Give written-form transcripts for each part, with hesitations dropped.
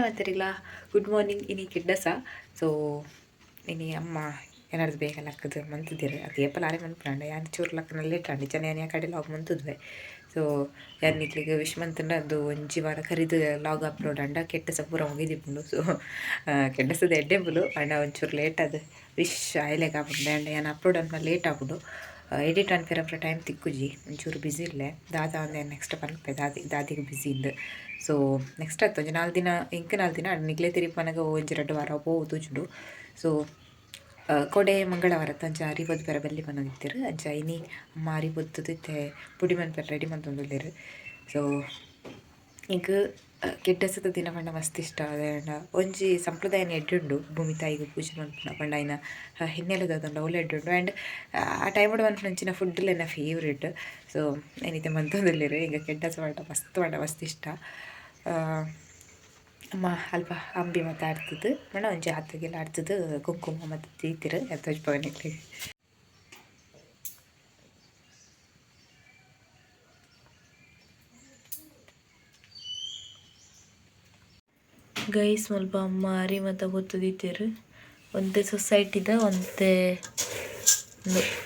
ಮಾತಾರಿಲ್ಲ good morning ಇನಿ ಕಿಡ್ಡಸ so ಇನಿ ಅಮ್ಮ ಏನಾದ್ರು ಬೇಗ ಲಕ್ಕದು ಮಂತಿದ್ದೀರಿ ಅದು ಏಪಲ್ ಆರೆ ಮನ್ಪುಂಡ ಯಾನ್ ಚೂರು ಲಕ್ಕನ ಲೇಟ್ ಆಂಡಿ ಜನ ಯಾನ್ ಯಾಕಡೆ ಲಾಗ್ ಮಂತದ್ವೆ ಸೊ ಯಾನ್ ನಿಕ್ಲಿಗೆ ವಿಶ್ ಮಂತಂಡ ಅದು ಒಂಜಿ ವಾರ ಕರಿದು ಲಾಗ್ ಅಪ್ಲೋಡ್ ಅಂಡ ಕೆಟ್ಟಸ ಪೂರ ಮುಗಿದಿಪ್ಪುಂಡು ಸೊ ಕೆಡ್ಡಸದ ಎಡ್ಡೆಂಬುಲು ಅಂಡ ಒಂಚೂರು ಲೇಟ್ ಅದು ವಿಶ್ ಆಯ್ಲೆಗ್ ಆಪುಂಡು ಅಂಡ್ ಯಾನ್ ಅಪ್ಲೋಡ್ ಅನ್ಪ ಲೇಟ್ ಆಪುಂಡು ಎಡಿಟ್ ಅನ್ಪೇರಪ್ರ ಟೈಮ್ ತಿಕ್ಕುಜಿ ಒಂಚೂರು ಬ್ಯುಸಿ ಇಲ್ಲೇ ದಾದ ಒಂದೇ ನೆಕ್ಸ್ಟ್ ಪನ್ಪೆ ದಾದಿಗೆ ಬ್ಯುಸಿ ಇಂದು ಸೊ ನೆಕ್ಸ್ಟ್ ಆಯ್ತು ಒಂಜಿ 4 ದಿನ ಇಂಕ 4 ದಿನ ನಿಕ್ಲೆ ತಿರಿಪನಗ ಒಂಜಿ 2 ವಾರ ಪೋವು ತೂಜುಂಡು ಸೊ ಕೊಡೆ ಮಂಗಳವಾರ ಅಂಚ ಅರಿಬೊದ್ದು ಪೆರ ಬೆಲ್ಲಿ ಪನ್ನೊಂದಿತ್ತೆರ್ ಅಂಚ ಇನಿ ಅಮ್ಮ ಅರಿಬೊದ್ದು ಇತ್ತೆ ಪುಡಿ ಮನ್ಪೆರ ರೆಡಿ ಮಂತೊಂದುಲ್ಲೆರ್ ಸೊ ಇಂಕ್ ಕೆಡ್ಡಸದ ದಿನ ಪಂಡ ಮಸ್ತ್ ಇಷ್ಟ ಅದ ಒಂಜಿ ಸಂಪ್ರದಾಯನ ಎಡ್ಡುಂಡು ಭೂಮಿ ತಾಯಿಗೆ ಪೂಜೆ ಮನ್ಪುನ ಪಂಡ ಐನ ಹಿನ್ನೆಲೆದ ಅದೊಂದು ಒಳ್ಳೆ ಎಡ್ಡುಂಡು ಆ್ಯಂಡ್ ಆ ಟೈಮಡ್ ಮನ್ಪುನಂಚಿನ ಫುಡ್ಲ ನನ್ನ ಫೇವ್ರೇಟ್ ಸೊ ಏನಿತ್ತೆ ಮಂತೊಂದುಲ್ಲೆರ್ ಈಗ ಕೆಡ್ಡಸ ಪಂಡ ಮಸ್ತ್ ಇಷ್ಟ ಅಮ್ಮ ಅಲ್ಪ ಅಂಬಿ ಮತ್ತು ಆಡ್ತದೆ ಮಣ್ಣ ಒಂಜಿ ಹಾತ್ರೆಗೆಲ್ಲ ಆಡ್ತದೆ ಕುಂಕುಮ ಮತ್ತು ತೀತಿರು ಎತ್ತೋಜ್ ಪವನಿಕ್ಲಿ ಗೈಸ್ ಸ್ವಲ್ಪ ಅಮ್ಮ ಅರಿ ಮತ್ತು ಗೊತ್ತದಿತ್ತೀರು ಒಂದೇ ಸೊಸೈಟಿದ ಒಂದೇ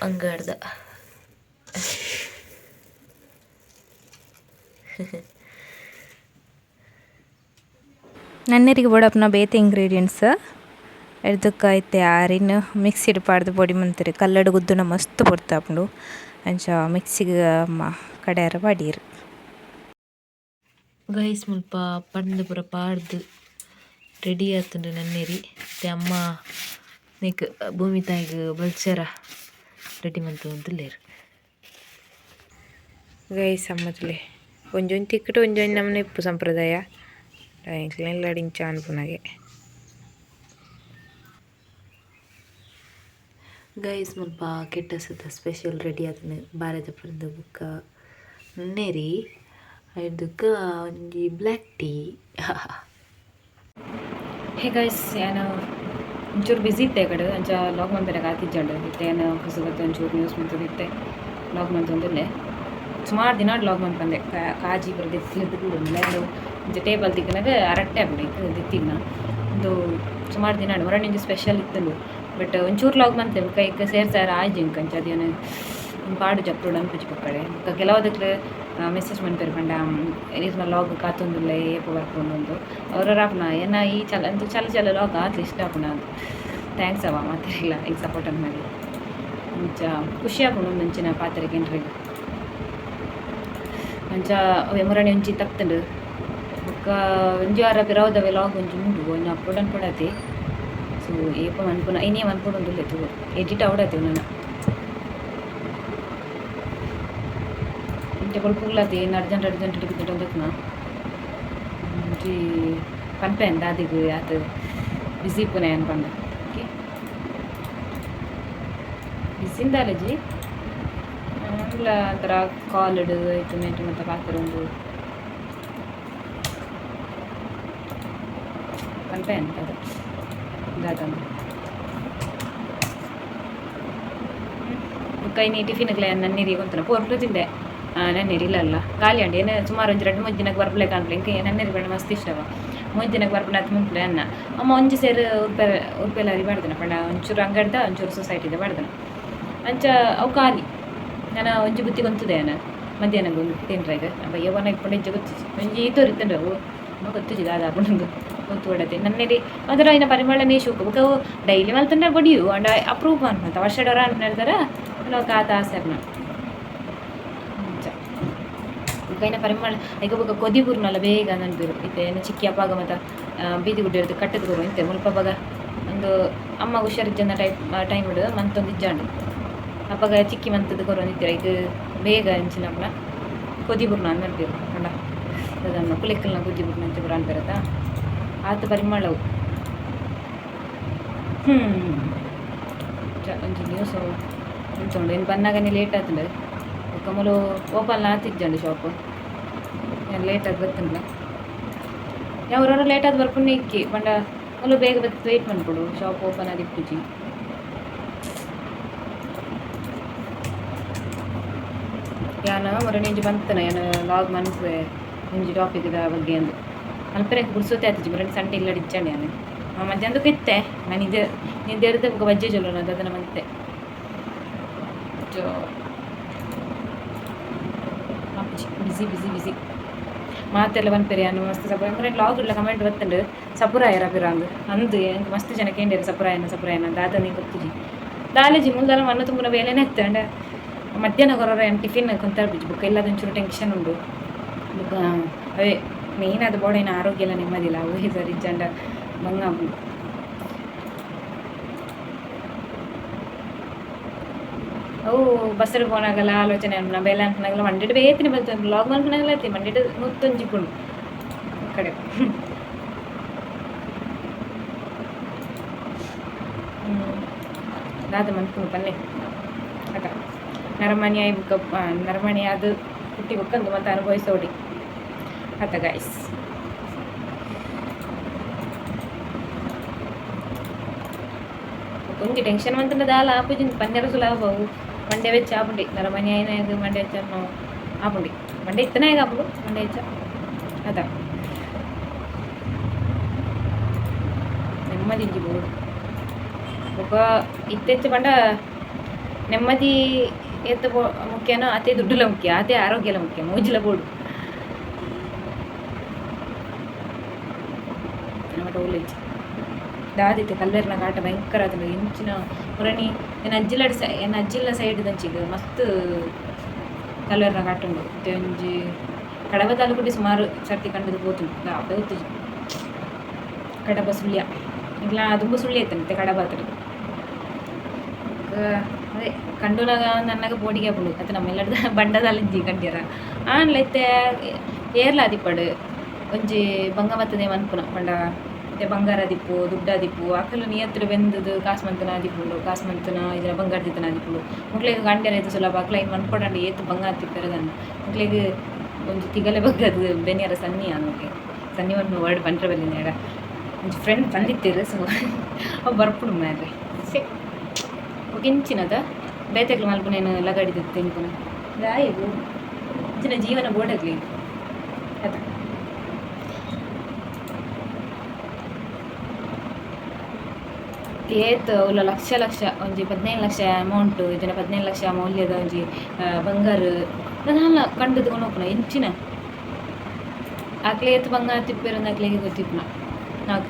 ಅಂಗಡ್ದ ನನ್ನೆರಿಗೆ ಬೋಡಪ್ಪನ ಬೇತೆ ಇಂಗ್ರೀಡಿಯೆಂಟ್ಸ್ ಎಡ್ದಕ್ಕೆ ಐತೆ ಆರಿನ ಮಿಕ್ಸಿಡ್ ಪಾಡ್ದು ಪೊಡಿ ಮಂತರು ಕಲ್ಲಡು ಗುದ್ದುನ ಮಸ್ತ್ ಪೊಡ್ತಾಪುಂಡು ಅಂಚ ಮಿಕ್ಸಿಗೆ ಕಡೆಯಾರ ಪಾಡೀರು ಗೈಸ್ ಮುಲ್ಪ ಪಂಡು ಪೂರ ಪಾಡ್ದು ರೆಡಿ ಆತುಂಡು ನನ್ನೆರಿ ಮತ್ತೆ ಅಮ್ಮ ನೀಕ್ ಭೂಮಿ ತಾಯಿಗೆ ಬಲ್ಚರ ರೆಡಿ ಮಂತೊಂದುಲ್ಲೆರ್ ಗೈಸ್ ಅಮ್ಮದ್ಲೆ ಒಂಜೊಂದು ತಿಕ್ಕಟ್ಟು ಒಂಜೊಂದು ನಮ್ಮನೆ ಇಪ್ಪು ಸಂಪ್ರದಾಯ ಎಲ್ಲ ಡಿಂಚ ಅನ್ಪುನಗೆ ಗೈಸ್ ಮುಲ್ಪ ಕೆಟ್ಟಸದ ಸ್ಪೆಷಲ್ ರೆಡಿ ಆತನ ಬಾರದ ಪಡೆದ ಬುಕ್ಕ ನನ್ನೇರಿ ಐದಕ್ಕ ಒಂಜಿ ಬ್ಲ್ಯಾಕ್ ಟೀ ಹೇ ಗೈಸ್ ನಾನು ಒಂಚೂರು ಬಿಸಿ ಇತ್ತೆ ಕಡೆ ಅಂಚ ಲಾಗ್ ಮಂತನಾಗ ಹಾಕಿಜ್ಜಂಡು ಇತ್ತೆ ಏನು ಹೊಸಗತ್ತೆ ಒಂಚೂರು ನ್ಯೂಸ್ ಮಂತದಿತ್ತೆ ಲಾಗ್ ಮಂತೊಂದುಲ್ಲೆ ಸುಮಾರು ದಿನ ಲಾಗ್ ಮಂತ್ ಬಂದೆ ಕಾಜಿ ಬರೆದಿತ್ತು ನಾನು ಒಂಚ ಟೇಬಲ್ ತಿಕ್ಕನಾಗ ಅರಟ್ಟೆ ಆಗ್ಬಿಟ್ಟು ದಿತ್ತಿನ ಒಂದು ಸುಮಾರು ದಿನ ಹೊರನಿಂದ ಸ್ಪೆಷಲ್ ಇತ್ತಲು ಬಟ್ ಒಂಚೂರು ಲಾಗ್ ಮಂತೆ ಕೈಗೆ ಸೇರ್ಸಾರ ಆಯ್ತು ಇಂಕ ಅಂಚ ಅದೇನು ಪಾಡು ಜಪ್ರೋಡು ಅನ್ಪಿಚ್ಚಿ ಪಕ್ಕಡೆ ಕೆಲವದಕ್ಕೆ ಮೆಸೇಜ್ ಮಾಡ್ತಾರೆ ಪಂಡ ನೀರಿನ ಲಾಗ್ ಕಾತೊಂದಿಲ್ಲ ಏಪ ಬರ್ಕೊಂಡೊಂದು ಅವ್ರ ಆಪುನ ಏನ ಈ ಚಲ ಅಂತ ಚಲ ಲಾಗ್ ಆತ್ಲಿ ಇಷ್ಟ ಆಪುನ ಅಂತ ಥ್ಯಾಂಕ್ಸ್ ಅವ ಮತ್ತೆ ಇಲ್ಲ ಈಗ ಸಪೋರ್ಟ್ ಮಾಡಿ ಮುಂಚ ಖುಷಿ ಆಪುಂಡು ಮುಂಚಿನ ಪಾತ್ರೆಗೆ ಏನ್ರಿಗೆ ಅಂಚ ಮುರಣಿ ಒಂಜಿ ತಕ್ತಂಡು ಬೊಕ್ಕ ಒಂಜಿ ವಾರ ಪಿರವುದವೆ ಲಾಗ್ ಒಂಜಿ ಉಂಡು ಒಂಜಿ ಅಪ್ಲೋಡ್ ಅನ್ಪಡತಿ ಸೊ ಏಪ ಮನ್ಪುನ ಇನ್ನೇ ಮನ್ಪೊಡೊಂದುಲ್ಲೆ ತೂರು ಎಡಿಟ್ ಅವಡತಿ ನನ್ನ ಇಂಚ ಕೊಳ್ಪುಗ್ಲತಿ ಏನು ಅರ್ಜೆಂಟ್ ಹಿಡಿಕಿಟ್ಟೊಂದಕ್ನ ಒಂಜಿ ಪನ್ಪೆ ಅಂದ ಅದಿಗೆ ಆತು ಬಿಸಿ ಪುನೆ ಅನ್ಪಂಡ ಓಕೆ ಬಿಸಿಂದ ಅಲ್ಲಜಿ ಇಲ್ಲ ಒಂಥರ ಕಾಲಡು ಆಯಿತು ಮೆಂಟು ಮತ್ತು ಪಾತ್ರೆ ಒಂದು ಪನ್ಪೆ ಅಂತ ಅದು ಇದಾದಂದು ಕೈ ನೀ ಟಿಫಿನ್ಗೆ ನನ್ನೀರಿಗೆ ಒಂಥರ ಪೋರ್ಲು ತಿಂದೆ ನನ್ನೀರು ಇಲ್ಲಲ್ಲ ಖಾಲಿ ಅಂಡಿ ಏನು ಸುಮಾರು ಒಂದು 2-3 ದಿನಕ್ಕೆ ಬರ್ಪಲೆ ಕಾಣ್ಲಿ ಇಂಕ ನನ್ನೀರು ಬೇಡ ಮಸ್ತ್ ಇಷ್ಟವ 3 ದಿನಕ್ಕೆ ಬರ್ಪಲೆ ಅದು ಮುಂಪ್ಲೆ ಅನ್ನ ಅಮ್ಮ ಒಂಜಿ ಸೇರು ಉರ್ಪೆಲ್ಲ ಅರಿ ಬಾಡ್ದನ ಪಂಡ ಒಂಚೂರು ಅಂಗಡ್ದ ಒಂಚೂರು ಸೊಸೈಟಿದ ಬಾಡ್ದನ ಅಂಚ ಅವು ಖಾಲಿ ನಾನು ಒಂಜಿ ಬುತ್ತಿ ಗೊಂತುದೆ ನಾನು ಮಧ್ಯಾಹ್ನ ತಿನ್ರಾಗ ಬಯ್ಯವನ ಇಟ್ಕೊಂಡು ಹೆಜ್ಜೆ ಗೊತ್ತಿಸಿ ಒಂಜಿ ತೋರಿತ್ತಂಡು ಅವು ಗೊತ್ತಿದ್ದು ಅದಾಪುಂಡು ಗೊತ್ತು ಹೊಡತೆ ನನ್ನೇರಿ ಅದರ ಇನ್ನು ಪರಿಮಳ ನೀ ಶೂಕು ಬುಕ್ಕ ಡೈಲಿ ಮಲ್ತಂಡ ಬಡಿಯು ಅಂಡ ಅಪ್ರೂವ್ ಅನ್ಮಂತ ವರ್ಷಡವರ ಅಂತ ಹೇಳ್ತಾರೆ ಕಾತ ಆಸರ್ನ ಕೈನ ಪರಿಮಳ ಈಗ ಬುಕ್ಕ ಕೊದಿ ಬುರ್ನಲ್ಲ ಬೇಗ ನಂಬಿರು ಇತ್ತೆ ಏನು ಚಿಕ್ಕಿ ಅಪ್ಪಾಗ ಮತ್ತು ಬೀದಿ ಗುಡ್ಡ ಇರುತ್ತೆ ಕಟ್ಟದ ಬರು ಇಂತೆ ಮುಲ್ಪ ಬಾಗ ಒಂದು ಅಮ್ಮ ಹುಷಾರಿಜ್ಜನ ಟೈಮ್ ಇಡು ಮಂತೊಂದು ಇಜ್ಜಾಂಡು ಅಪ್ಪಾಗ ಚಿಕ್ಕಿ ಮಂತದ್ದು ಕೊರೊಂದಿತ್ತೀರ ಇದು ಬೇಗ ಅಂಚಿನಪ್ಪನ ಕೊದಿ ಬುರ್ನ ಅನ್ನಿರ್ತೀರು ಅಲ್ಲ ಅದನ್ನು ಕುಲೆಕ್ಕಲ್ನ ಕೊದಿ ಬುರ್ನ ಅಂತ ಬರ ಅಂತಾರತ್ತಾ ಆತ ಪರಿಮಳವು ಒಂಚೂರು ನ್ಯೂಸು ಉಂಟುಂಡು ಏನು ಬನ್ನಾಗನೇ ಲೇಟ್ ಆತಂಡು ಕಮಲು ಓಪನ್ ಆತಿಜ್ಜಂಡು ಶಾಪು ಏನು ಲೇಟಾಗಿ ಬರ್ತಂಡ ಯಾವ್ರವ್ರು ಲೇಟಾಗಿ ಬರ್ಕೊಂಡು ಇಕ್ಕಿ ಪಂಡ ಮಲು ಬೇಗ ಬತ್ತು ವೆಯ್ಟ್ ಮಾಡ್ಕೊಡು ಶಾಪ್ ಓಪನ್ ಆಗಿ ಇಪ್ಪುಜಿ ಯಾನ ಮೊರನೆ ಇಂಜಿ ಬಂತನ ಏನು ಲಾಗ್ ಮನ್ಪೆ ಇಂಜಿ ಟಾಪಿಕ್ದ ಬಗ್ಗೆ ಅಂದು ಮಲ್ಪೆರಕ್ಕೆ ಗುಡ್ಸೋತೆ ಆಯ್ತು ಬರೀ ಸಂಡೆ ಇಲ್ಲ ಇಚ್ಚಾಂಡೆ ನಾನು ಮಧ್ಯಾಹ್ನದಕ್ಕೆ ಇತ್ತೆ ನಾನು ನಿಂದೆರ್ದ ಬಜ್ಜೆ ಚೊಲ್ಲೋಣ ಅದನ್ನು ಮತ್ತೆ ಬಿಸಿ ಬಿಸಿ ಬಿಸಿ ಮಾತೆಲ್ಲ ಬಂದ್ಪೇರಿ ಅನ್ನು ಮಸ್ತ್ ಸಪುರ ಅಂದ್ರೆ ಲಾಗ್ ಇಲ್ಲ ಕಮೆಂಟ್ ಬತ್ತಂಡು ಸಪುರಾಯರ ಪಿರಾಂದು ಅಂದು ಎಂಕ್ ಮಸ್ತ್ ಜನ ಕೇಂದ್ರಿ ಸಪುರಾಯನ ದಾದ ನೀ ಗೊತ್ತುಜಿ ದಾಲೇಜಿ ಮುಂದಾಲ ಮಣ್ಣು ತುಂಬಿನ ಬೇಲೆನೇ ಎತ್ತಂಡ ಮಧ್ಯಾಹ್ನ ಹೊರ ಟಿಫಿನ್ ಕೊಂತರ್ಬಿಜಿ ಬುಕ್ ಎಲ್ಲದೊಂಚೂರು ಟೆನ್ಷನ್ ಉಂಡು ಬುಕ್ ಅವೇ ಮೇಯ್ನ್ ಅದು ಬೋಡೇನ ಆರೋಗ್ಯ ಎಲ್ಲ ನೆಮ್ಮದಿಲ್ಲ ಅವು ಸರಿ ಇಜ್ಜಂಡ ಮಂಗ ಅವು ಬಸ್ಸಲ್ಲಿ ಪೋನಾಗಲ್ಲ ಆಲೋಚನೆ ಅನ್ಪುನ ಬೇಲೆ ಅನ್ಪುನಾಗಲ್ಲ ಮಂಡ್ಯಡ್ ಬೇತಿನಿ ಬರ್ತದೆ ಲಾಗ್ ಮನ್ಪುನಾಗಲ್ಲ ಐತಿ ಮಂಡ್ಯಡ್ ನೂತ್ತೊಂಜಿಪ್ಪುಂಡು ಕಡೆ ದಾದ ಮನ್ಪುನು ಪನ್ನೆ ಅದ ನರಮಣಿ ಬುಕ್ಕ ನರಮಣಿ ಅದು ಹುಟ್ಟಿ ಬುಕ್ಕಂದು ಮತ್ತೆ ಅನುಭವಿಸೋಡಿ ಆತ ಗೈಸ್ కొంచెం టెన్షన్ అంటుండే దాని ఆపోజిట్ పన్నెర సులాభవు మండే వచ్చి ఆపండి నరమణి అయినా ఇది మండే వచ్చాను ఆపండి మండే ఇత్తనే అప్పుడు మండే వచ్చా అదా నెమ్మది పోడు ఒక ఇత్తెచ్చి పండ నెమ్మది ಎತ್ತ ಮುಖ್ಯನೋ ಅದೇ ದುಡ್ಡುಲ ಮುಖ್ಯ ಅದೇ ಆರೋಗ್ಯಲ ಮುಖ್ಯ ಮೋಜಿಲ ಬೋಡು ಓಲೇಜ್ ದಾದಿತ್ತೆ ಕಲ್ಲೆರ್ನ ಕಾಟ ಭಯಂಕರ ಆತಂಡು ಇಂಚಿನ ಪುರಣಿ ಎನ್ನ ಅಜ್ಜಿಲ ಸೈಡ್ ದಂಚಿಗೆ ಮಸ್ತ್ ಕಲ್ಲೆರ್ನ ಕಾಟ ಉಂಡು ಒಂಜಿ ಕಡಬ ತಾಲೂಕುಡಿ ಸುಮಾರು ಸರ್ತಿ ಕಂಡದು ಪೋತುಂಡು ದಾಪೆ ಗೊತ್ತುಜಿ ಕಡಬ ಸುಳ್ಯ ಇಲ್ಲ ತುಂಬ ಸುಳ್ಯ ಐತಂತೆ ಕಡಬ ಅತಡಿ ಅದೇ ಕಂಡುನಾಗ ನನ್ನಾಗ ಬೋಡಿಗೆ ಬಿಡು ಅದು ನಮ್ಮೆಲ್ಲದ ಬಂಡದಲ್ಲಿ ಕಂಡ್ಯಾರ ಆನ್ಲೈತೆ ಏರ್ಲ ದಿಪ್ಪಡು ಒಂಜಿ ಬಂಗ ಬರ್ತದೆ ಮನ್ಪುನ ಬಂಡ ಬಂಗಾರ ದಿಪ್ಪು ದುಡ್ಡ ದಿಪ್ಪು ಅಕ್ಕಲು ನಿಯತ್ರ ಬೆಂದದು ಕಾಸು ಮಂತನ ದಿಪ್ಪುಂಡು ಕಾಸು ಮಂತನ ಇದರ ಬಂಗಾರ ದಿತ್ತನ ದಿಪ್ಪುಂಡು ಮುಕ್ಳಿಗೆ ಗಂಡ್ಯರ ಇದು ಸುಲಭ ಅಕ್ಲ ಇನ್ನು ಮನ್ಕೊಡಂಡು ಏತು ಬಂಗಾರ ತಿಪ್ಪೆರಗನ್ನು ಮುಕ್ಳಿಗೆ ಒಂದು ತಿಗಲೆ ಬಗ್ಗದು ಬೆನಿಯರ ಸನ್ನಿ ಅನ್ನೋಕೆ ಸನ್ನಿ ಒಂದು ವರ್ಡ್ ಬಂಟ್ರೆ ಬೆಲ್ಲಿನ ಒಂದು ಫ್ರೆಂಡ್ ಬಂದಿತ್ತೇರು ಸೊ ಅವು ಬರ್ಪುಡು ಮಾರ್ರೆ ಕಿಂಚಿನದ ಬೇತೆಗ್ಲು ಮಲ್ಪುನೇನು ಲಗಾಡಿದ್ದು ತಿನ್ಪುನ ಗಾಯದು ಇಂಚಿನ ಜೀವನ ಬೋಡಗ್ಲಿ ಅದ ಏತ್ ಉಲ್ಲ ಲಕ್ಷ ಒಂಜಿ 15 ಲಕ್ಷ ಅಮೌಂಟ್ ಇದನ್ನ 15 ಲಕ್ಷ ಮೌಲ್ಯದ ಒಂಜಿ ಬಂಗಾರ ಅದನ್ನೆಲ್ಲ ಕಂಡು ತಗೊಂಡು ಇಂಚಿನ ಆಕ್ಲೆ ಏತ್ ಬಂಗಾರ ತಿಪ್ಪೇರು ಆಕ್ಲೆಗೆ ಗೊತ್ತಿಪ್ಪುನ ನಾವು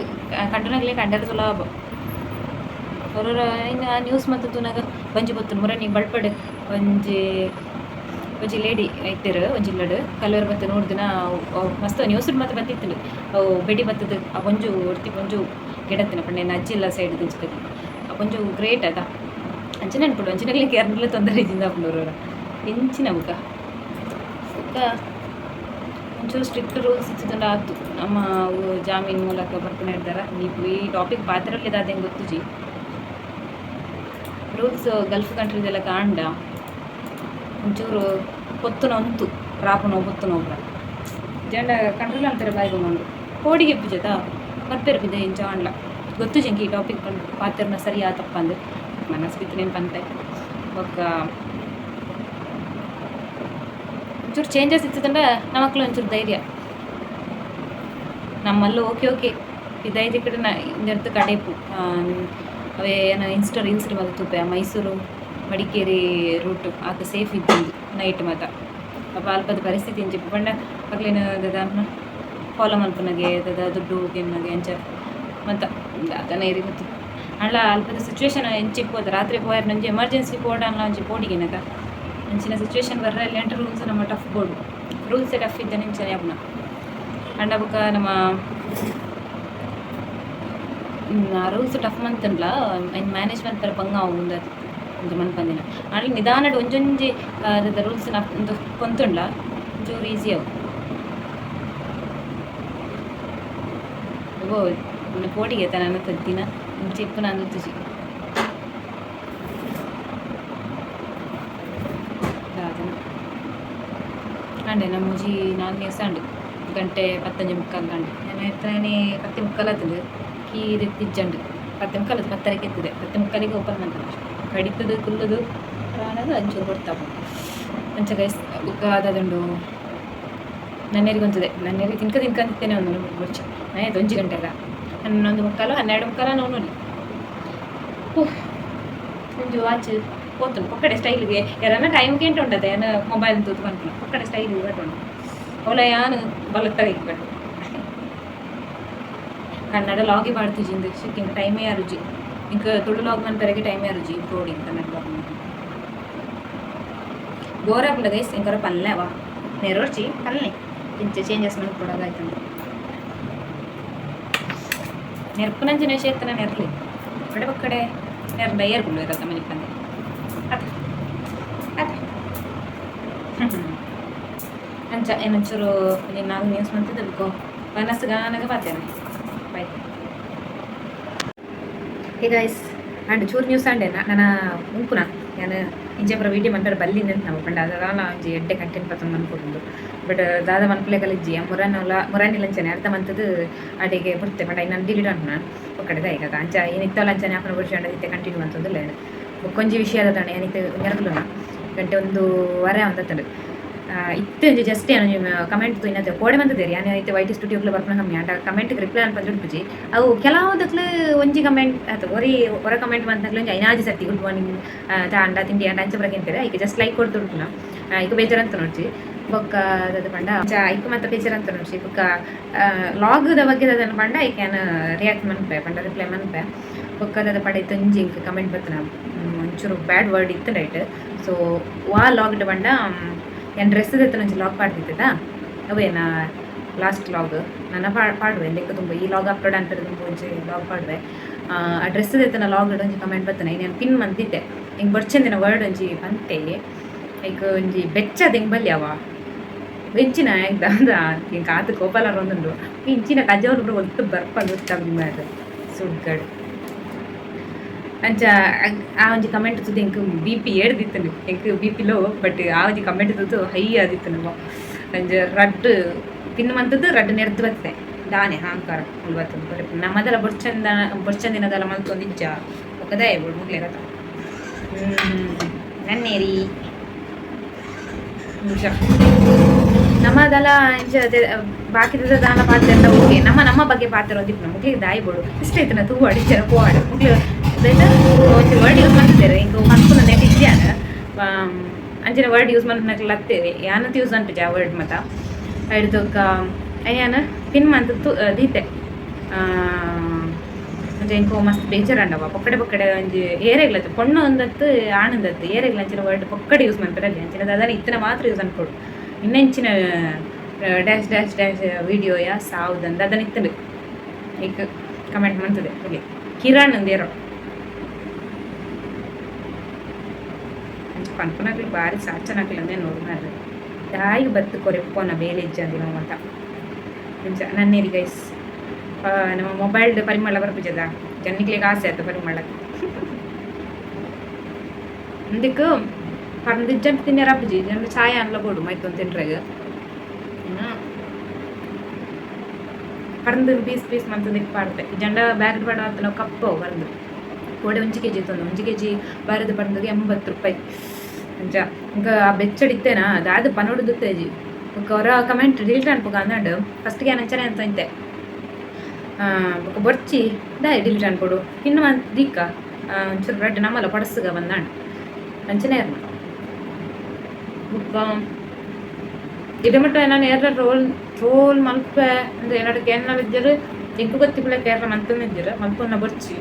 ಕಂಡುನಾಗ್ಲೆ ಕಂಡರ ಸುಲಭ ಅವರ ಇನ್ನು ನ್ಯೂಸ್ ಮತ್ತು ತುನಾಗ ಒಂಜಿ ಗೊತ್ತು ಮುರಣಿ ಬಳ್ಪಡ್ ಒಂಜಿ ಲೇಡಿ ಐತಿರು ಒಂಜಿಲ್ಲಡು ಕಲರ್ ಬತ್ತು ನೋಡ್ದಿನ ಮಸ್ತ್ ನ್ಯೂಸ್ ಮತ್ತೆ ಬಂದಿತ್ತು ಅವು ಬೆಡಿ ಬತ್ತದು ಆ ಒಂಜು ಒಡ್ತಿ ಒಂಜು ಗಿಡತ್ತಿನ ಪಂಡೆ ಅಜ್ಜಿಲ್ಲ ಸೈಡ್ ದಿಂಚಕತಿ ಆ ಒಂಜು ಗ್ರೇಟ್ ಅದ ಅಂಚಿನ ಅನ್ಬಿಡು ಅಂಚಿನಾಗಲಿ ಕೇರಳ ತೊಂದರೆ ಇದ್ದಿಂದ ಅಪ್ಪನವ್ರ ಇಂಚಿನ ಬುಕ್ಕ ಒಂಚೂರು ಸ್ಟ್ರಿಕ್ಟ್ ರೂಲ್ಸ್ ಇಚ್ಚಿಕೊಂಡು ಆಯ್ತು ನಮ್ಮ ಜಾಮೀನು ಮೂಲಕ ಬರ್ಕೊಂಡು ಇರ್ತಾರೆ ನೀವು ಈ ಟಾಪಿಕ್ ಪಾತ್ರಲ್ಲಿ ಇದಾದ ಗೊತ್ತು ಜಿ ರೂಲ್ಸ್ ಗಲ್ಫ್ ಕಂಟ್ರೀದೆಲ್ಲ ಕಾಂಡ ಒಂಚೂರು ಪೊತ್ತುನ ಒಂತು ರಾಪುನೋ ಪೊತ್ತುನೋ ಒಬ್ಬ ಜಂಡ ಕಂಟ್ರೋಲ್ ಅಂತಾರೆ ಬಾಯಿಗೆ ಮಾಡು ಕೋಡಿಗೆ ಎಪ್ಪಿಜದ ಬರ್ಪೆರ್ಪಿದೆ ಇಂಚ ಅಂಡ್ಲ ಗೊತ್ತು ಜಂಗಿ ಈ ಟಾಪಿಕ್ ಬಂದು ಪಾತ್ರನ ಸರಿಯಾ ತಪ್ಪ ಅಂದ್ರೆ ಮನಸ್ಸು ಬಿತ್ತನೇನು ಬಂತೆ ಒಕ್ಕ ಒಂಚೂರು ಚೇಂಜಸ್ ಇತ್ತದಂಡ ನಮ್ಮಕ್ಕಳು ಒಂಚೂರು ಧೈರ್ಯ ನಮ್ಮಲ್ಲೂ ಓಕೆ ಇದೈದು ಕಡೆ ಇಂದರ್ತು ಕಡೆಪು ಅವೇ ಏನೋ ರೀಲ್ಸ್ ಬಂದು ಮೈಸೂರು ಮಡಿಕೇರಿ ರೂಟು ಆತ ಸೇಫ್ ಇದ್ದಂದು ನೈಟ್ ಮಾತ ಅಪ್ಪ ಅಲ್ಪದ ಪರಿಸ್ಥಿತಿ ಇಂಚಿ ಪಂಡ ಅಗ್ಲಿನ ದದ ಫಾಲೋ ಮಲ್ಪನಾಗೆ ದದ ದುಡ್ಡು ಗೆಮ್ನಾಗೆ ಎಂಚ ಮತ್ತು ಅದನ್ನ ಏರಿ ಗೊತ್ತು ಅಲ್ಲ ಅಲ್ಪದ ಸಿಚುವೇಶನ್ ಎಂಚಿಪ್ಪೋದು ರಾತ್ರಿ ಹೋಯರ್ ನಂಜಿ ಎಮರ್ಜೆನ್ಸಿ ಬೋರ್ಡ್ ಅಲ್ಲ ಒಂಜಿ ಬೋಡಿಗೆನಕ ಅಂಚಿನ ಸಿಚುವೇಶನ್ ಬರ್ರ ಇಲ್ಲೆಂಟು ರೂಲ್ಸ್ ನಮ್ಮ ಟಫ್ ಬೋರ್ಡು ರೂಲ್ಸೇ ಟಫ್ ಇದ್ದ ನಿಂಚನೆ ಅಪ್ಪನ ಅಂಡ ಬುಕ್ಕ ನಮ್ಮ ರೂಲ್ಸ್ ಟಫ್ ಮಂತನ್ಲ ಮ್ಯಾನೇಜ್ಮೆಂಟ್ ತರ ಬಂಗ ಮುಂದೆ ಒಂದು ಮನ್ಪಂದಿನ ಅಲ್ಲಿ ನಿಧಾನಡ್ ಒಂಜೊಂಜಿ ರೂಲ್ಸ್ ಒಂದು ಕೊಂತುಂಡ್ಲ ಒಂಚೂರು ಈಸಿ ಅವು ಓ ಪೋಟಿಗೆ ನನ್ನ ತದ್ದಿನ ಚಿಪ್ಪು ನಾನು ತುಜಿ ಅಂಡೆ ನಮ್ಮೂಜಿ ನಾನು ನೆಸಂಡು ಗಂಟೆ 10:45 ಗಂಟೆ ನಾನು ಎತ್ತನೇ 10:45 ಕೀರಿ ತಿಜ್ಜಂಡು 10:45 10:30 ಎತ್ತಿದೆ 10:45 ಓಪನ್ ಮಾಡ್ತಾರೆ ಕಡಿತದು ಕುಲ್ಲದು ಪ್ರಾಣದು ಅಂಚೂರು ಕೊಡ್ತಾವೆ ಅಂಚ ಗೈಸ್ ಬುಕ್ಕ ಆದದುಂಡು ನನ್ನೇರಿಗೆ ಒಂದಿದೆ ನನ್ನೇರಿಗೆ ತಿನ್ಕಂತಿದ್ದೇನೆ ಒಂದು ಮುಚ್ಚು ಆಯ್ತು 1 ಗಂಟೆಗ 11:15 12:15 ನಾವು ನೋಡಿ కొంచెం వాచ్ పోతుంది ఒక్కడే స్టైల్ಗೆ ಯಾರನ್ನ ಟೈಮ್ಗೆ ಎಂಟು ಉಂಟದೆ ಏನು ಮೊಬೈಲ್ ತೂತು ಅನ್ಕೊಂಡು ಒಕ್ಕಡೆ ಸ್ಟೈಲ್ ಕಟ್ಟುಂಡು ಅವಳ ಯಾನು ಬಲತ್ತಾಗ ಇಕ್ಬೇಕು ಕನ್ನಡ ಲಾಗಿ ಮಾಡ್ತೀವಿ ಜಿಂದ ಇಂಕ ಟೈಮೇ ರುಚಿ ಇಂಕ ತುಳು ಲಾಗ್ ಮಾಡ್ತಾರೆಗೆ ಟೈಮೇ ರುಚಿ ತೋಡಿ ಕನ್ನಡ ಲಾಗ್ ಬೋರ್ ಆಗ್ಲ ಗೈಸ್ ಇಂಕರ ಪಲ್ಲೆವಾ ನೆರೋರ್ಚಿ ಪಲ್ಲೆ ಇಂಚ ಚೇಂಜಸ್ ಮಾಡಿ ಕೊಡೋದಾಯ್ತು ನೆರ್ಪು ನಂಚಿನ ಶೇತನ ನೆರಲಿ ಕಡೆ ಪಕ್ಕಡೆ ನೆರ್ ಬೈಯರ್ ಗುಳ್ಳು ಇರತ್ತ ಮನೆ ಬಂದೆ ಅದ ಅದ ಅಂಚ ಏನೊಂಚೂರು ನೀನು 4 ನ್ಯೂಸ್ ಮಂತಿದ್ದಕ್ಕೋ ಮನಸ್ಸುಗಾನಾಗ ಬಾತೇನೆ ಬಾಯ್ ಹೇ ಗೈಸ್ ಅಂಡ್ ಚೂರು ನ್ಯೂಸ್ ಅಂಡೆ ನನ್ನ ಉಂಪುನ ನಾನು ಇಂಚೆ ಪುರ ವೀಡಿಯೋ ಮಂಟಾಡು ಬಲ್ಲಿ ನೆಂಟು ನಾವು ಪಂಡ ಅದಲ್ಲ ಒಂಜಿ ಎಡ್ಡೆ ಕಂಟೆಂಟ್ ಪತ್ತೊಂದು ಅನ್ಕೊಂಡು ಬಟ್ ದಾದ ಮನ್ಪುಲೆ ಕಲಿಜ್ಜಿ ಮುರಾನಿಲಂಚನೆ ಅರ್ಧ ಮಂತದ್ದು ಅಡಿಗೆ ಬರುತ್ತೆ ಪಂಡ ನಾನು ಡಿಲೀಟ್ ಅಂಟು ಒಕ್ಕಡೆದ ಈಗ ಅಂಚ ಏನಿತ್ತಲ್ಲ ಅಂಚನೆ ಆಪನ ವರ್ಷ ಇತ್ತೆ ಕಂಟಿನ್ಯೂ ಅಂತಂದಿಲ್ಲ ಕೊಂಚ ವಿಷಯದ ತಾನೆ ಏನಿತ್ತು ನೆರಕುಲನ ಗಂಟೆ 1 ವಾರ ಅಂತಂದು ಇತ್ತು ಜಸ್ಟ್ ಏನು ಕಮೆಂಟ್ ಇನ್ನದು ಕೋಡೆ ಬಂದಿದ್ದೀರಿ ನಾನು ಐತೆ ವೈಟ್ ಸ್ಟುಡಿಯೋಗ್ಲು ಬರ್ಪನ ಕಮ್ಮಿ ಆಟ ಕಮೆಂಟ್ಗೆ ರಿಪ್ಲೈ ಅನ್ಪಂದು ಪೂಜಿ ಅವು ಕೆಲವುದಕ್ಲು ಒಂಜಿ ಕಮೆಂಟ್ ಅಥವಾ ಹೊರ ಕಮೆಂಟ್ ಬಂದಾಗಲೂ ಒಂಜಿ 5 ಸರ್ತಿ ಗುಡ್ ಮಾರ್ನಿಂಗ್ ತಾಂಡ ತಿಂಡಿ ಅಂಡ ಅಂಚೆ ಬರಕ್ಕೆ ಅಂತಾರೆ ಈಗ ಜಸ್ಟ್ ಲೈಕ್ ಕೊಡ್ತುಂಟು ಈಗ ಬೇಜಾರಂತ ನೋಡ್ಸಿ ಬೊಕ್ಕ ಅದು ಪಂಡ ಐಕ್ ಮತ್ತೆ ಬೇಜಾರ ಅಂತ ನೋಡ್ಸಿ ಬೊಕ್ಕ ಲಾಗ್ದ ಬಗ್ಗೆ ಅದನ್ನು ಪಂಡ ಐಕ್ಯಾನ ರಿಯಾಕ್ಟ್ ಮನ್ಪೆ ಪಂಡ ರಿಪ್ಲೈ ಮನ್ಪೆ ಬೊಕ್ಕದ ಪಂಡ ಇತ್ತು ಒಂಜಿ ಇಂಕ ಕಮೆಂಟ್ ಬರ್ತನ ಒಂಚೂರು ಬ್ಯಾಡ್ ವರ್ಡ್ ಇತ್ತು ರೈಟ್ ಸೊ ವಾ ಲಾಗ್ಡ್ ಪಂಡ ಏನು ಡ್ರೆಸ್ ಎತ್ತ ನಂಚೆ ಲಾಗ್ ಪಾಡ್ತಿದ್ದಾ ಅವೇನ ಲಾಸ್ಟ್ ಲಾಗ್ ನನ್ನ ಪಾಡುವೆ ಲೆಕ್ಕ ತುಂಬ ಈ ಲಾಗ್ ಅಪ್ಲೋಡ್ ಅಂತ ತುಂಬ ಒಂಚೆ ಲಾಗ್ ಪಾಡುವೆ ಆ ಡ್ರೆಸ್ ಎತ್ತನ ಲಾಗ್ ಒಂಜಿ ಕಮೆಂಟ್ ಬರ್ತಾನೆ ನಾನು ಪಿನ್ ಮಂತಿದ್ದೆ ಹಿಂಗೆ ಬರ್ಚಂದಿನ ವರ್ಡ್ ಒಂಜಿ ಬಂತೆ ಈಗ ಒಂಜಿ ಬೆಚ್ಚದ ಹಿಂಗೆ ಬಲ್ಲಿ ಅವ ಬೆಂಚಿನ ಆಯ್ತಾ ಅಂದ ಹಿಂಗೆ ಕಾತು ಕೋಪಲಾರ ಒಂದುಂಡು ಇಂಚಿನ ಕಜ್ಜವ್ರು ಒತ್ತು ಬರ್ಪಲ್ ಗೊತ್ತಾಗ ಸುಡ್ಗಡು ಅಂಚ ಆ ಒಂಜಿ ಕಮೆಂಟ್ ತುದು ಎಂಕ್ BP ಏಡ್ದಿತ್ತು ಎಂಕ್ BP ಲೋ ಬಟ್ ಆ ಒಂಜಿ ಕಮೆಂಟ್ ತುದು ಹೈ ಆದಿತ್ತು ನಮ್ಮ ಅಂಚ ರಡ್ ತಿನ್ನು ಮಂತದ್ದು ರಡ್ ನೆರ್ದು ಬರ್ತದೆ ದಾನೆ ಹಾಂಕಾರ ಉಳ್ಬತ್ತದು ನಮ್ಮದೆಲ್ಲ ಬೊರ್ಚಂದಿನದೆಲ್ಲ ಮಲ್ತೊಂದು ಇಜ್ಜ ಒಕ್ಕದೇ ಮುಗ್ಲೇರತ್ತ ನನ್ನೇರಿ ನಿಮಿಷ ನಮ್ಮದೆಲ್ಲ ಇಂಚ ಬಾಕಿದ ದಾನ ಪಾತ್ರ ಎಲ್ಲ ಓಕೆ ನಮ್ಮ ಬಗ್ಗೆ ಪಾತ್ರ ಒಂದಿಪ್ಪು ಮುಗ್ಲಿಗೆ ದಾಯಿಬೋಡು ಇಷ್ಟ ಐತನ ತೂ ಅಡಿಚಾರ ಪೋವಾಡ ಮುಗ್ಲಿ ಒಂದು ವರ್ಡ್ ಯೂಸ್ ಮಾಡ್ತಿದ್ದಾರೆ ಈಗ ಮನ್ಪುನ ನೆಟ್ ಇದ್ಯಾನ ಅಂಚಿನ ವರ್ಡ್ ಯೂಸ್ ಮಾಡ್ನಕ್ಕೆ ಲತ್ತೇವೆ ಯಾನಂತ ಯೂಸ್ ಅನ್ಪಿಜ ಆ ವರ್ಡ್ ಮತ ಹಿಡ್ದಕ್ಕ ಅಯ್ಯಾನ ಪಿನ್ ಮಂತು ದೀತೆ ಅಂಚೆ ಇಂಕೋ ಮಸ್ತ್ ಬೇಜಾರಂಡವ ಪಕ್ಕಡೆ ಒಂಜಿ ಏರೆಗ್ಲತ್ತು ಪೊಣ್ಣು ಒಂದತ್ತು ಆಣಂದತ್ತು ಏರೆಗ್ಲ ಅಂಚಿನ ವರ್ಡ್ ಪಕ್ಕಡೆ ಯೂಸ್ ಮಾಡ್ತಾರೆ ಅಲ್ಲಿ ಅಂಚಿನ ಅದನ್ನ ಇತ್ತನ ಮಾತ್ರ ಯೂಸ್ ಅನ್ಕೊಡು ಇನ್ನೆಂಚಿನ ಡ್ಯಾಶ್ ಡ್ಯಾಶ್ ಡ್ಯಾಶ್ ವಿಡಿಯೋ ಯಾ ಸಾವುದಂದ ಅದನ್ನ ಇತ್ತದು ಈಗ ಕಮೆಂಟ್ ಮಾಡ್ತದೆ ಇಲ್ಲಿ ಕಿರಣ್ ಅಂದೇರೋ ಪನ್ಪುನಾಗ್ಲಿ ಭಾರಿ ಸಾಚನಾಗ್ಲಿ ಅಂದೇ ನೋಡ್ರಿ ದಾಯಿಗೆ ಬತ್ತು ಕೊರೆಪ್ಪೋನ ಬೇಲೆ ಇಜ್ಜಂದಿ ನಾವು ಅಂತ ಮುಂಚ ನನ್ನೇರಿ ಗೈಸ್ ನಮ್ಮ ಮೊಬೈಲ್ದು ಪರಿಮಳ ಬರ್ಪಿಜದ ಜನ್ನಿಗ್ಲಿಗೆ ಆಸೆ ಆಯ್ತು ಪರಿಮಳ ಅದಕ್ಕೆ ಪರ್ದಿಜ್ಜಂತ ತಿನ್ಯಾರ ಅಪ್ಪಜಿ ಜನ ಚಾಯ ಅನ್ಲ ಕೊಡು ಮೈತೊಂದು ತಿನ್ರಾಗ ಪರ್ದು ಪೀಸ್ ಮಂತದಿಕ್ಕೆ ಪಾಡ್ತೆ ಜಂಡ ಬ್ಯಾಗ್ ಬೇಡ ಅಂತ ನಾವು ಕಪ್ಪು ಬರ್ದು ಕೋಡೆ 1 kg ತಂದು 1 kg ಬಾರದು ಪರ್ದಿಗೆ 80 ರೂಪಾಯಿ ಅಂಚ ಈಗ ಆ ಬೆಚ್ಚಡಿತ್ತೇನಾ ಅದಾದ ಪನೋಡು ತೇಜಿ ಅವರ ಕಮೆಂಟ್ ಡಿಲೀಟ್ ಅನ್ಪೋಗ ಅಂದಾಂಡು ಫಸ್ಟ್ಗೆ ಏನಂಚನೆ ಅಂತ ಇಂತೆ ಬರ್ಚಿ ದಾಯಿ ಡಿಲೀಟ್ ಅನ್ಕೊಡು ಇನ್ನು ಒಂದು ದಿಕ್ಕ ಒಂಚೂರು ಬ್ರೆಡ್ ನಮ್ಮಲ್ಲ ಪಡಸ್ಗ ಬಂದಾಂಡು ಅಂಚನೆ ಇರ್ನ ಬುಕ್ಕ ಇದಮಟ್ಟ ನಾನು ಏನಾರ ರೋಲ್ ಮಲ್ಪೆ ಅಂದರೆ ಏನಾರು ಏನಾರು ಇದ್ದರೆ ಎಂಕು ಗೊತ್ತಿಬಿಡಕ್ಕೆ ಯಾರ ಮಂತಂದಿದ್ದೀರ ಮಲ್ಪನ್ನ ಬರ್ಚಿ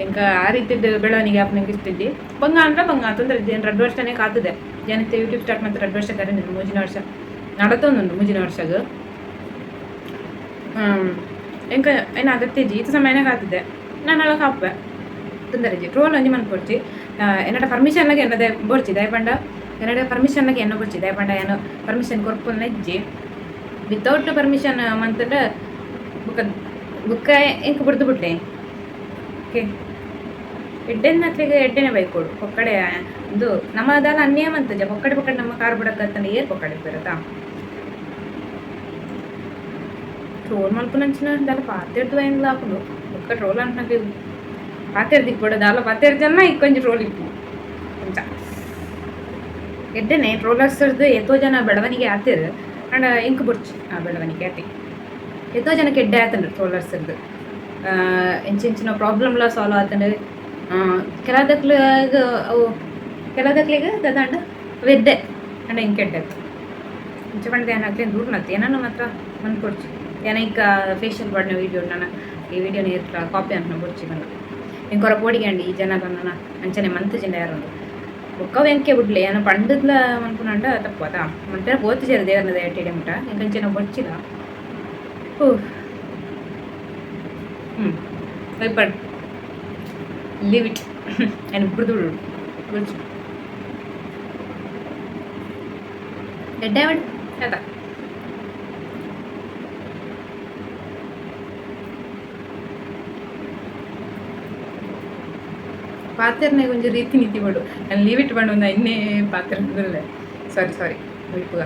ಎಂಕ ಆ ರೀತಿದ್ದು ಬೆಳವಣಿಗೆ ಆಪ್ನಂಗೆ ಇರ್ತಿದ್ದಿ ಬಂಗ ಅಂದ್ರೆ ಬಂಗ ಅಂತಂದ್ರೆ ಏನು 2 ವರ್ಷನೇ ಕಾತದೆ ಏನಂತೆ ಯೂಟ್ಯೂಬ್ ಸ್ಟಾರ್ಟ್ ಮಾಡ್ತಾರೆ 2 ವರ್ಷ ಕರೆಂದಿದ್ದು ಮುಂಜಿನ ವರ್ಷ ನಡತೊಂದುಂಡು ಮುಂಜಿನ ವರ್ಷಗ ಎಂಕ ಏನಾಗತ್ತಿದ್ದಿ ಇದು ಸಮಯನೇ ಕಾತಿದ್ದೆ ನಾನೆಲ್ಲ ಕಾಪೆ ತೊಂದರೆ ಟ್ರೋಲ್ ಒಂಜಿ ಮನ್ಕೊಡ್ಚಿ ಏನಡ ಪರ್ಮಿಷನ್ಲಾಗೆ ಏನದೇ ಬೋಡ್ಚಿ ದಯಪಂಡ ಏನಡ ಪರ್ಮಿಷನ್ಲಾಗೆ ಏನೋ ಬೋಡ್ಚಿ ದಯಪಂಡ ಏನೋ ಪರ್ಮಿಷನ್ ಕೊರ್ಪುನ ಇಜ್ಜಿ ವಿತೌಟ್ ಪರ್ಮಿಷನ್ ಮಂತಂದ್ರೆ ಬುಕ್ಕ ಎಂಕ ಬಿಡ್ದು ಬಿಟ್ಟೆ ಓಕೆ ಎಡ್ಡೆನತ್ಲಿಗೆ ಎಡ್ಡೆನೆ ಬೈಕೊಡು ಪಕ್ಕಡೆ ಇದು ನಮ್ಮದೆಲ್ಲ ಅನ್ಯಾಯ ಅಂತಜ ಪಕ್ಕಡೆ ನಮ್ಮ ಕಾರ್ ಬಿಡಕ್ಕಂತಾನೆ ಏರ್ ಪಕ್ಕಡೆ ಬರತ್ತಾ ಟ್ರೋಲ್ ಮಲ್ಪುನಂಚಿನ ದಾಲ ಪಾತೆರ್ದು ಏನಿಲ್ಲ ಹಾಕೊಂಡು ಬೊಕ್ಕ ಟ್ರೋಲ್ ಅಂಟ್ನಾಗ ಪಾತೆರ್ದು ಇಕ್ಬಿಡ ದಾಲ ಪಾತೆರ್ದನ್ನ ಇಕ್ಕೊಂಜಿ ಟ್ರೋಲ್ ಇಪ್ಪು ಅಂತ ಎಡ್ಡೆನೆ ಟ್ರೋಲರ್ಸರ್ದು ಎಷ್ಟೋ ಜನ ಬೆಳವಣಿಗೆ ಆತಿರು ಅಂಡ ಎಂಕ್ ಬುಡ್ಚಿ ಬೆಳವಣಿಗೆ ಕೇಟಿ ಎತ್ತೋ ಜನಕ್ಕೆ ಎಡ್ಡೆ ಆತಂಡು ಸೋಲಾರ್ಸ್ದು ಎಂಚಿನ ಪ್ರಾಬ್ಲಮ್ಲ ಸಾಲ್ವ್ ಆತಂಡು ಕೆಲದಕ್ಲಿಗೆ ಅವು ಕೆಲದಕ್ಲಿಗೆ ದಾಂಡ ವೆದ್ದೆ ಅಂಡ ಎಂಕ್ ಎಡ್ಡೆ ಆಯ್ತು ಇಂಚ ಪಂಡ ಏನಾಗ್ತದೆ ದೂರ ನತ್ತೆ ಏನೋ ಮಾತ್ರ ಮನ್ ಕೊಡ್ಚಿ ಏನ ಈಗ ಫೇಶಿಯಲ್ ಪಡಿನ ವೀಡಿಯೋ ನಾನು ಈ ವಿಡಿಯೋನ ಇರ್ತ ಕಾಪಿ ಅಂತ ಬುಡ್ಚಿ ಬಂದು ಇಂಕೊರ ಪೋಡಿಗಂಡಿ ಈ ಜನ ನನ್ನ ಅಂಚನೆ ಮಂತ್ ಜನ ಯಾರು ಒಕ್ಕವ ಎಂಕೆ ಬಿಡ್ಲಿ ಏನೋ ಪಂಡದ್ಲ ಅನ್ಕೊಂಡ ತಪ್ಪು ಅದ ಮಂತೆ ಪೋತು ಸೇರಿ ದೇವರನ್ನ ಎಟ್ಟಿಡೆ ಮುಟ ಇಂಕಂಚೆ ನಾವು ಬಡ್ಚಿಲ್ಲ ವೈಪಡ್ ಲೀವ್ ಇಟ್ ಏನು ಬಿಡ್ದು ಬಡ್ಚು ಎಡ್ಡೆ ಮಾಡಿ ಅದ ಪಾತ್ರೆನಾಗ ಒಂಚೂರು ರೀತಿ ನೀತಿ ಮಾಡು ನಾನು ಲೀವ್ ಇಟ್ ಮಾಡು ಒಂದು ಇನ್ನೇ ಪಾತ್ರೆ ಸಾರಿ ಬಿಡ್ಪುಗ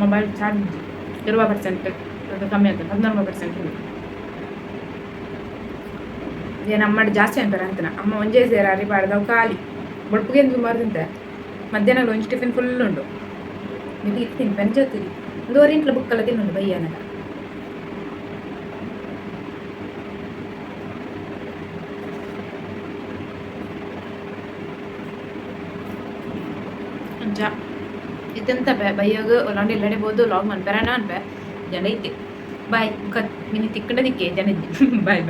ಮೊಬೈಲ್ ಚಾರ್ಜ್ 20% ಅದು ಕಮ್ಮಿ ಆಗ್ತದೆ 19% ಏನು ಅಮ್ಮ ಜಾಸ್ತಿ ಅಂತಾರೆ ಅಂತಾನೆ ಅಮ್ಮ ಒಂಜೇ ಸೇರ ಅರಿಬಾರ್ದು ಅವು ಖಾಲಿ ಬಡ್ಪುಗೆ ಸುಮಾರು ತಿಂತೆ ಮಧ್ಯಾಹ್ನ ಒಂಚು ಟಿಫಿನ್ ಫುಲ್ ಉಂಡು ಇದು ಇರ್ತೀನಿ ಪಂಚೋತ್ತೀನಿ ಒಂದು ಓರಿಂಟ್ಲ ಬುಕ್ಕಲ್ಲ ತಿನ್ನೋದು ಬಯ್ಯನ ಅಂಚ ಇದಂತ ಬಯ್ಯಾಗ ಒಲಾಂಡಿ ಎಲ್ಲಡೆ ಬೋದು ಲಾಗ್ ಮನ್ಪೆರಣ ಅನ್ಪೆ ಜನ ಇತ್ತೆ ಬಾಯ್ ಮಿನಿ ತಿಕ್ಕಡದಿಕ್ಕೆ ಜನ ಇದ್ದೆ ಬಾಯ್